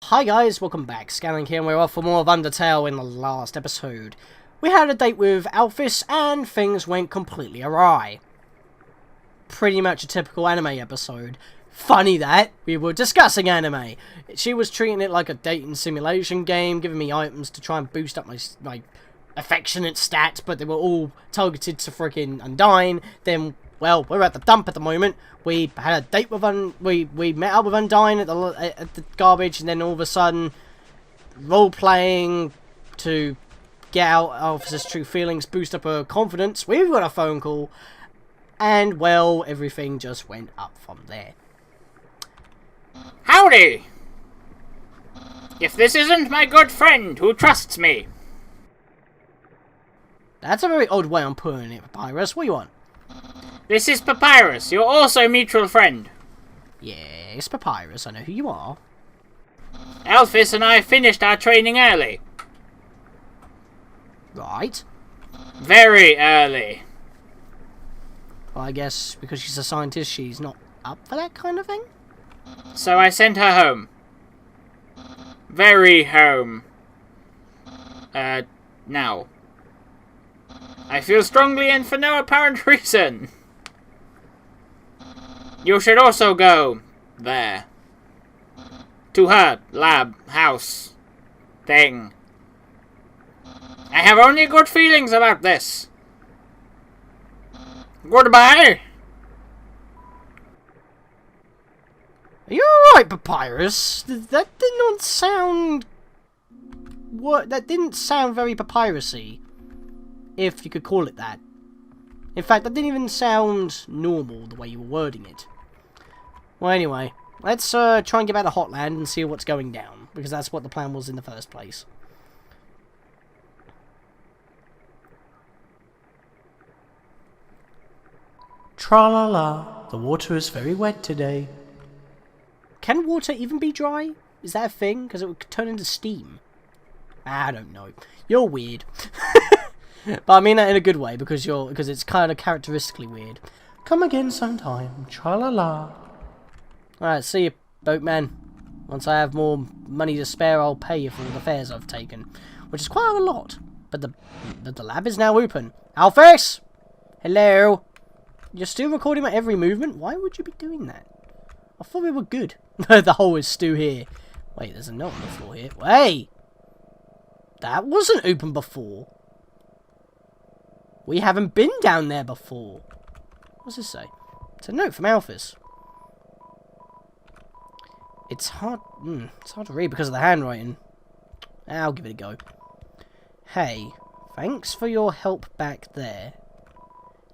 Hi guys, welcome back. Scatlink here, and we're off for more of Undertale. In the last episode, we had a date with Alphys, and things went completely awry. Pretty much a typical anime episode. Funny that we were discussing anime. She was treating it like a dating simulation game, giving me items to try and boost up my affectionate stats, but they were all targeted to freaking Undyne. Then, well, we're at the dump at the moment. We had a date with we met up with Undyne at the garbage, and then all of a sudden, role playing to get out Alphys' true feelings, boost up her confidence. We've got a phone call, and well, everything just went up from there. Howdy! If this isn't my good friend who trusts me. That's a very odd way of putting it, Papyrus. What do you want? This is Papyrus, your also mutual friend. Yes, Papyrus, I know who you are. Alphys and I finished our training early. Right. Very early. Well, I guess because she's a scientist, she's not up for that kind of thing? So I sent her home. Very home. Now. I feel strongly and for no apparent reason. You should also go there. To her lab, house, thing. I have only good feelings about this. Goodbye. Are you alright, Papyrus? That did not sound... What? That didn't sound very papyrusy. If you could call it that. In fact, that didn't even sound normal, the way you were wording it. Well, anyway, let's try and get back to Hotland and see what's going down, because that's what the plan was in the first place. Tra-la-la, the water is very wet today. Can water even be dry? Is that a thing? Because it would turn into steam. I don't know. You're weird. But I mean that in a good way, because it's kind of characteristically weird. Come again sometime, tra-la-la. Alright, see you, boatman. Once I have more money to spare, I'll pay you for all the fares I've taken. Which is quite a lot. But the lab is now open. Alphys! Hello? You're still recording my every movement? Why would you be doing that? I thought we were good. The hole is still here. Wait, there's a note on the floor here. Hey! That wasn't open before. We haven't been down there before. What's this say? It's a note from Alphys. It's hard to read because of the handwriting. I'll give it a go. Hey, thanks for your help back there.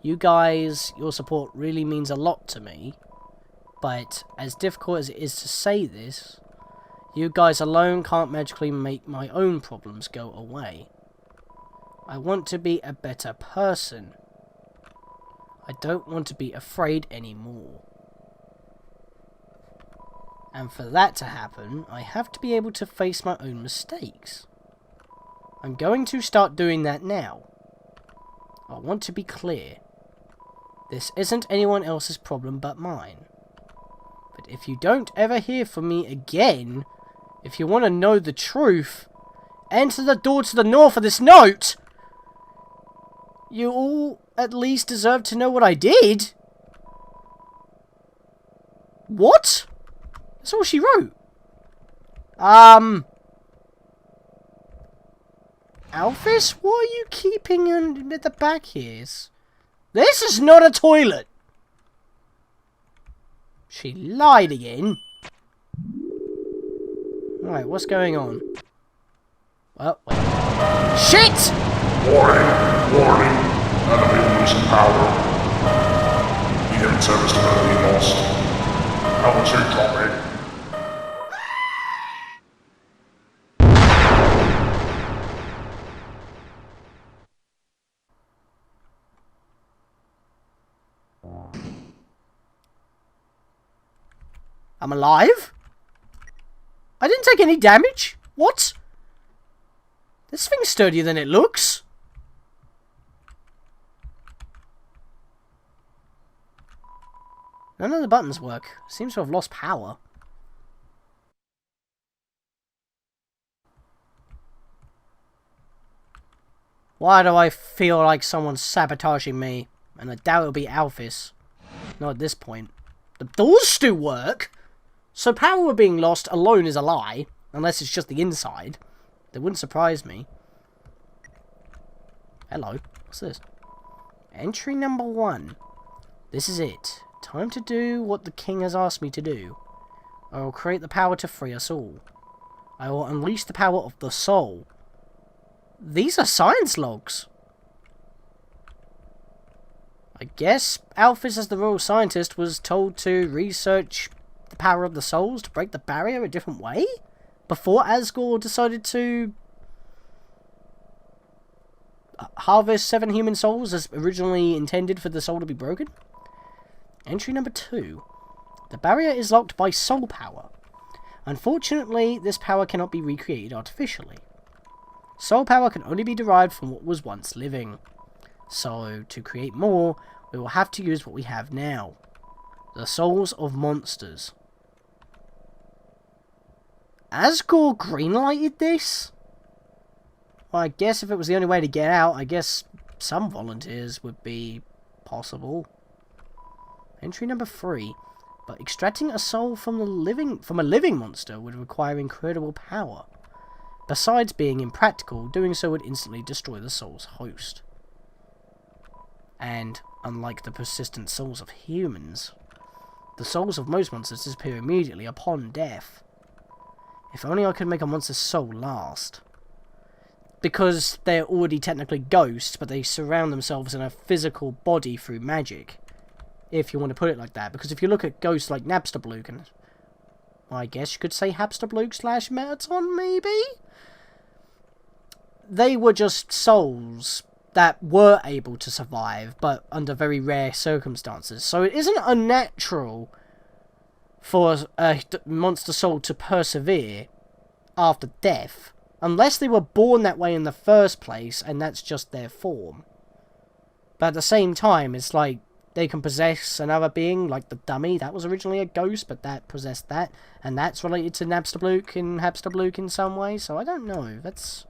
You guys, your support really means a lot to me. But as difficult as it is to say this, you guys alone can't magically make my own problems go away. I want to be a better person. I don't want to be afraid anymore. And for that to happen, I have to be able to face my own mistakes. I'm going to start doing that now. I want to be clear. This isn't anyone else's problem but mine. But if you don't ever hear from me again, if you want to know the truth, enter the door to the north of this note! You all at least deserve to know what I did. What? That's all she wrote. Alphys, what are you keeping at the back here? This is not a toilet. She lied again. Alright, what's going on? Well, wait. Shit! Warning, warning. Enemy losing power. EM service ability lost. Altitude dropping. I'm alive? I didn't take any damage? What? This thing's sturdier than it looks. None of the buttons work. Seems to have lost power. Why do I feel like someone's sabotaging me? And I doubt it'll be Alphys. Not at this point. The doors still work! So power being lost alone is a lie. Unless it's just the inside. That wouldn't surprise me. Hello. What's this? Entry number 1. This is it. Time to do what the king has asked me to do. I will create the power to free us all. I will unleash the power of the soul. These are science logs. I guess Alphys, as the royal scientist, was told to research the power of the souls to break the barrier a different way? Before Asgore decided to harvest 7 human souls as originally intended for the soul to be broken? Entry number 2. The barrier is locked by soul power. Unfortunately, this power cannot be recreated artificially. Soul power can only be derived from what was once living. So, to create more, we will have to use what we have now. The souls of monsters. Asgore greenlighted this? Well, I guess if it was the only way to get out, I guess some volunteers would be possible. Entry number 3. But extracting a soul from a living monster would require incredible power. Besides being impractical, doing so would instantly destroy the soul's host. And, unlike the persistent souls of humans, the souls of most monsters disappear immediately upon death. If only I could make a monster's soul last. Because they're already technically ghosts, but they surround themselves in a physical body through magic. If you want to put it like that. Because if you look at ghosts like Napstablook, and I guess you could say Hapstablook / Metaton, maybe? They were just souls that were able to survive, but under very rare circumstances. So it isn't unnatural for a monster soul to persevere after death, unless they were born that way in the first place, and that's just their form. But at the same time, it's like they can possess another being, like the dummy. That was originally a ghost, but that possessed that, and that's related to Napstablook and Hapstablook in some way, so I don't know. That's...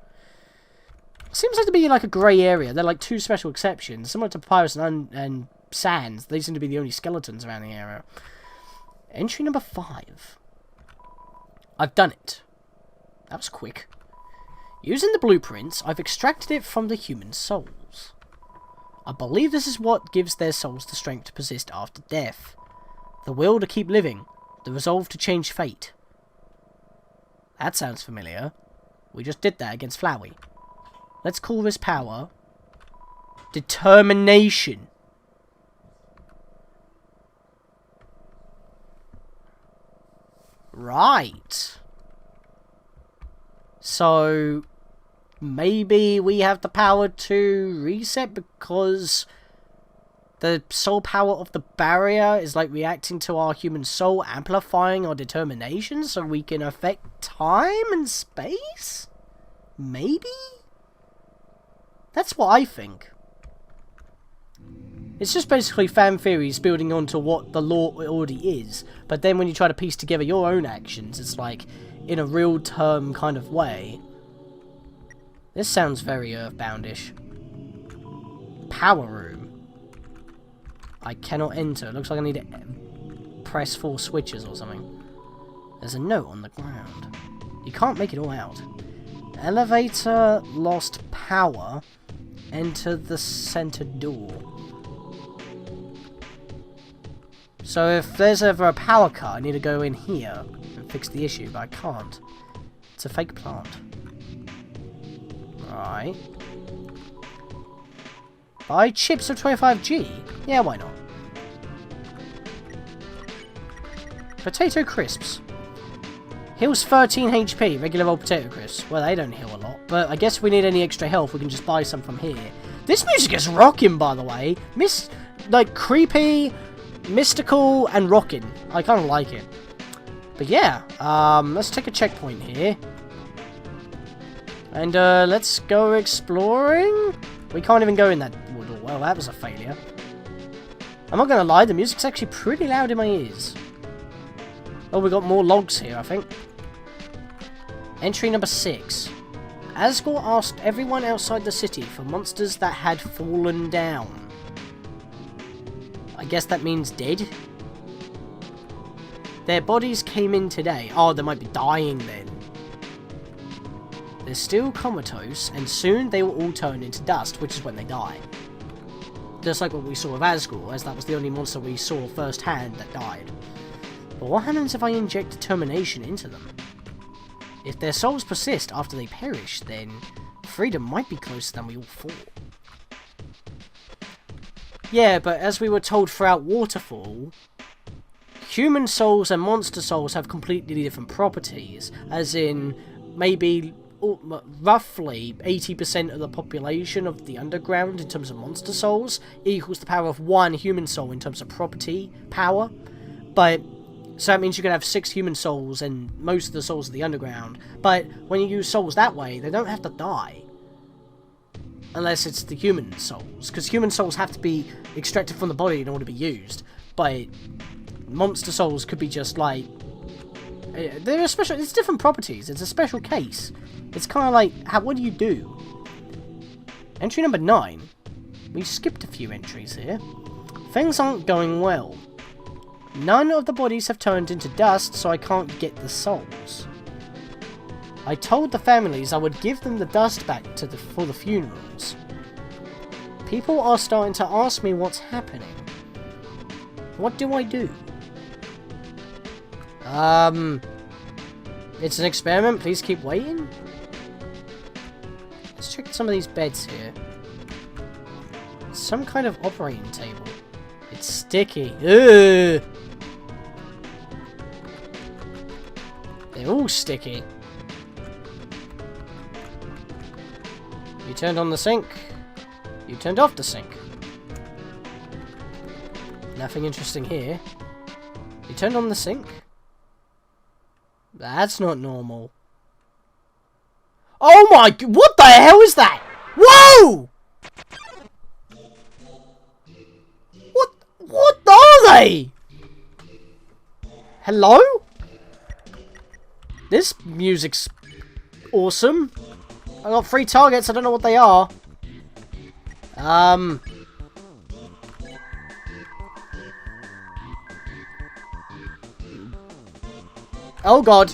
seems like to be like a grey area. They're like 2 special exceptions. Similar to Papyrus and Sands, they seem to be the only skeletons around the area. Entry number 5. I've done it. That was quick. Using the blueprints, I've extracted it from the human souls. I believe this is what gives their souls the strength to persist after death. The will to keep living. The resolve to change fate. That sounds familiar. We just did that against Flowey. Let's call this power Determination. Right. So maybe we have the power to reset because the soul power of the barrier is like reacting to our human soul, amplifying our determination so we can affect time and space? Maybe? That's what I think. It's just basically fan theories building onto what the law already is, but then when you try to piece together your own actions, it's like in a real term kind of way. This sounds very Earthboundish. Power room. I cannot enter. Looks like I need to press 4 switches or something. There's a note on the ground. You can't make it all out. Elevator lost power. Enter the center door. So if there's ever a power cut, I need to go in here and fix the issue, but I can't. It's a fake plant. Alright. Buy chips of 25G? Yeah, why not? Potato crisps. Heals 13 HP, regular old potato crisps. Well, they don't heal a lot, but I guess if we need any extra health, we can just buy some from here. This music is rocking, by the way. Like, creepy, mystical, and rocking. I kind of like it. But yeah, let's take a checkpoint here. And, let's go exploring. We can't even go in that wood. Well, that was a failure. I'm not gonna lie, the music's actually pretty loud in my ears. Oh, we got more logs here, I think. Entry number 6. Asgore asked everyone outside the city for monsters that had fallen down. I guess that means dead? Their bodies came in today. Oh, they might be dying then. They're still comatose, and soon they will all turn into dust, which is when they die. Just like what we saw with Asgore, as that was the only monster we saw firsthand that died. But what happens if I inject determination into them? If their souls persist after they perish, then freedom might be closer than we all thought. Yeah, but as we were told throughout Waterfall, human souls and monster souls have completely different properties, as in maybe roughly 80% of the population of the underground in terms of monster souls equals the power of one human soul in terms of property power. But so that means you can have 6 human souls and most of the souls of the underground. But when you use souls that way, they don't have to die. Unless it's the human souls. Because human souls have to be extracted from the body in order to be used. But monster souls could be just like... they're special. It's different properties. It's a special case. It's kind of like, what do you do? Entry number 9. We skipped a few entries here. Things aren't going well. None of the bodies have turned into dust, so I can't get the souls. I told the families I would give them the dust back for the funerals. People are starting to ask me what's happening. What do I do? It's an experiment, please keep waiting. Let's check some of these beds here. Some kind of operating table. It's sticky. Ugh! They're all sticky. You turned on the sink. You turned off the sink. Nothing interesting here. You turned on the sink. That's not normal. Oh my god, what the hell is that? Whoa! What are they? Hello? This music's awesome. I got 3 targets, I don't know what they are. Oh god.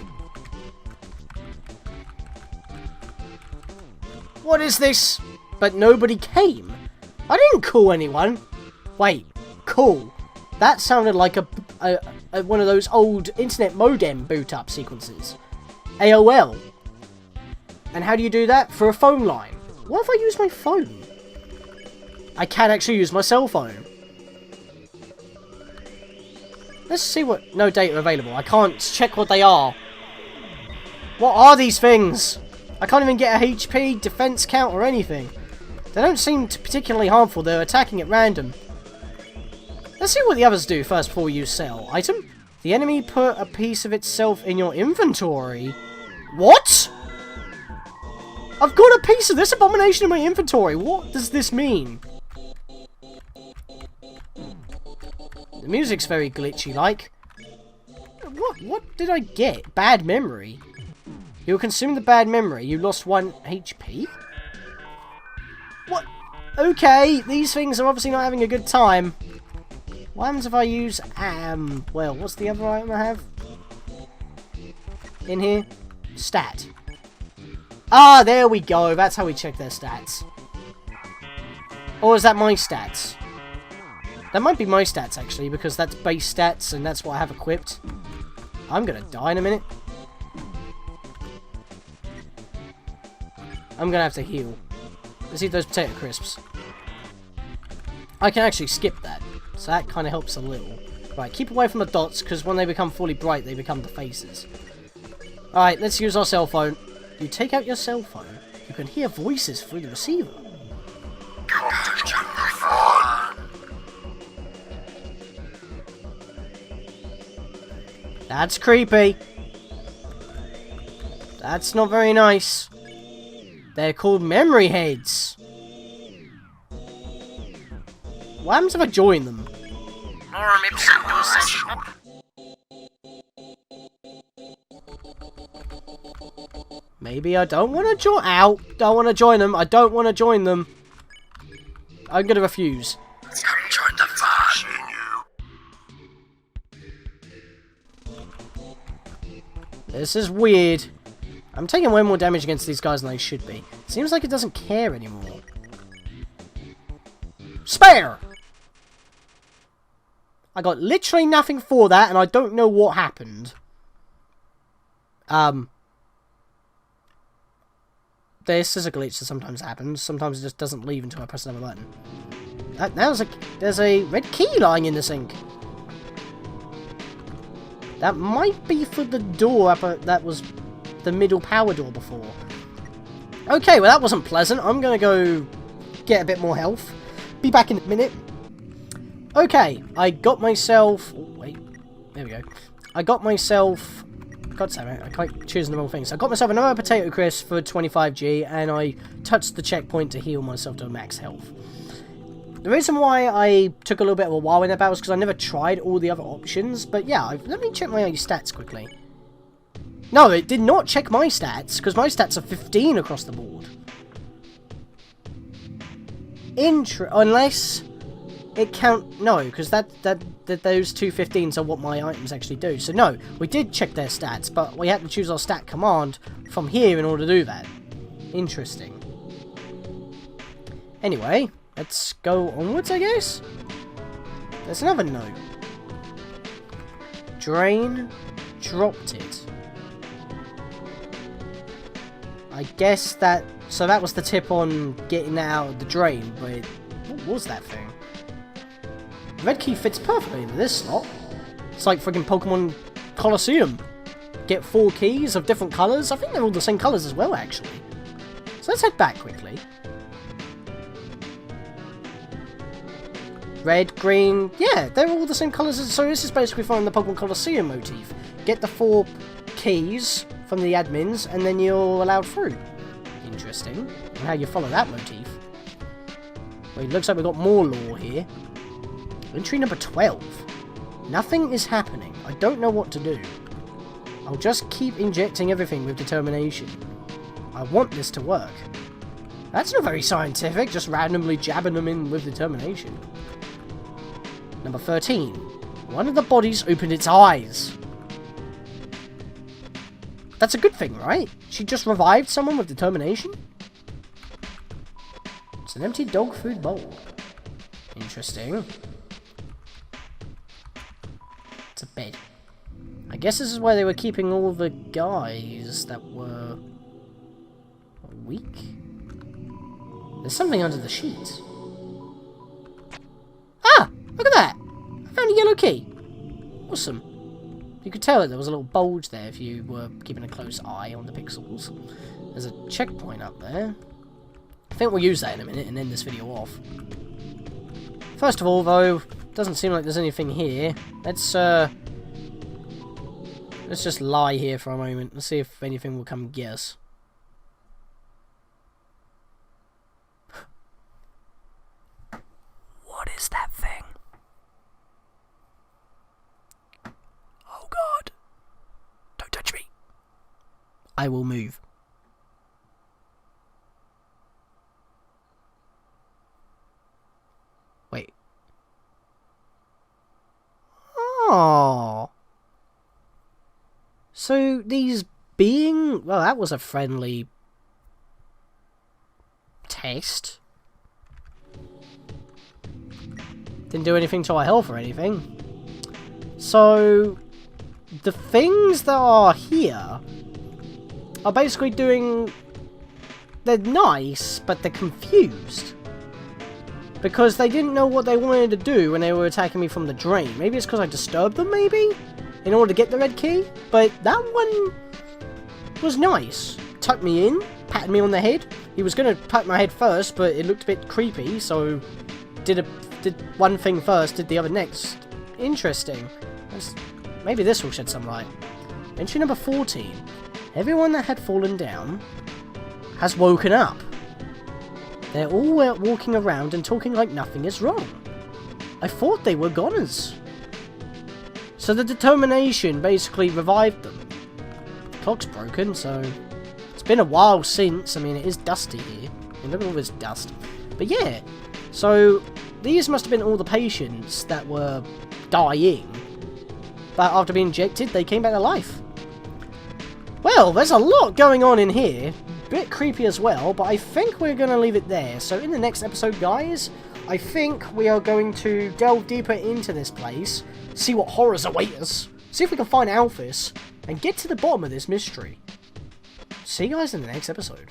What is this? But nobody came. I didn't call anyone. Wait, call. That sounded like a one of those old internet modem boot up sequences. AOL. And how do you do that? Through a phone line. What if I use my phone? I can actually use my cell phone. Let's see what... No data available. I can't check what they are. What are these things? I can't even get a HP, defense count, or anything. They don't seem particularly harmful. They're attacking at random. Let's see what the others do first before we use sell. Item? The enemy put a piece of itself in your inventory. What? I've got a piece of this abomination in my inventory. What does this mean? The music's very glitchy-like. What did I get? Bad memory. You consumed the bad memory. You lost 1 HP? What? Okay, these things are obviously not having a good time. What happens if I use, well, what's the other item I have? In here? Stat. Ah, there we go. That's how we check their stats. Or is that my stats? That might be my stats, actually, because that's base stats, and that's what I have equipped. I'm gonna die in a minute. I'm gonna have to heal. Let's eat those potato crisps. I can actually skip that, so that kind of helps a little. Right, keep away from the dots, because when they become fully bright, they become the faces. Alright, let's use our cell phone. You take out your cell phone, you can hear voices through the receiver. That's creepy. That's not very nice. They're called memory heads. What happens if I join them? Maybe I don't want to join... Ow! Don't want to join them. I don't want to join them. I'm going to refuse. Come join the fun. This is weird. I'm taking way more damage against these guys than I should be. Seems like it doesn't care anymore. Spare! I got literally nothing for that, and I don't know what happened. This is a glitch that sometimes happens. Sometimes it just doesn't leave until I press another button. There's a red key lying in the sink. That might be for the door that was the middle power door before. Okay, well that wasn't pleasant. I'm gonna go get a bit more health. Be back in a minute. Okay, I got myself... Oh, wait. There we go. I got myself... God damn it, I keep choosing the wrong things. I got myself another potato crisp for 25G, and I touched the checkpoint to heal myself to max health. The reason why I took a little bit of a while in that battle is because I never tried all the other options. But yeah, let me check my stats quickly. No, it did not check my stats, because my stats are 15 across the board. Unless it count... No, because those two 15s are what my items actually do. So no, we did check their stats, but we had to choose our stat command from here in order to do that. Interesting. Anyway, let's go onwards, I guess? There's another note. Drain dropped it. I guess that... So that was the tip on getting that out of the drain, but... What was that thing? The red key fits perfectly into this slot. It's like friggin' Pokemon Colosseum. Get 4 keys of different colours. I think they're all the same colours as well, actually. So let's head back quickly. Red, green... Yeah, they're all the same colours. So this is basically following the Pokemon Colosseum motif. Get the 4 keys from the admins, and then you're allowed through. Interesting. And how you follow that motif. Well, it looks like we've got more lore here. Entry number 12. Nothing is happening. I don't know what to do. I'll just keep injecting everything with determination. I want this to work. That's not very scientific, just randomly jabbing them in with determination. Number 13. One of the bodies opened its eyes. That's a good thing, right? She just revived someone with determination? It's an empty dog food bowl. Interesting. It's a bed. I guess this is where they were keeping all the guys that were... weak? There's something under the sheets. Ah! Look at that! I found a yellow key. Awesome. You could tell that there was a little bulge there if you were keeping a close eye on the pixels. There's a checkpoint up there. I think we'll use that in a minute and end this video off. First of all, though, doesn't seem like there's anything here. Let's just lie here for a moment and see if anything will come get us. What is that thing? Oh God! Don't touch me. I will move. Wait. Oh. So these being... Well, that was a friendly test. Didn't do anything to our health or anything. So the things that are here are basically doing... They're nice, but they're confused. Because they didn't know what they wanted to do when they were attacking me from the drain. Maybe it's because I disturbed them, maybe? In order to get the red key? But that one was nice. Tucked me in, patted me on the head. He was going to pat my head first, but it looked a bit creepy, so did one thing first, did the other next. Interesting. Maybe this will shed some light. Entry number 14. Everyone that had fallen down has woken up. They're all out walking around and talking like nothing is wrong. I thought they were goners. So the determination basically revived them. The clock's broken, so it's been a while since. I mean, it is dusty here. I mean, look at all this dust. But yeah, so these must have been all the patients that were dying. But after being injected, they came back to life. Well, there's a lot going on in here. Bit creepy as well, but I think we're going to leave it there. So in the next episode, guys, I think we are going to delve deeper into this place, see what horrors await us, see if we can find Alphys, and get to the bottom of this mystery. See you guys in the next episode.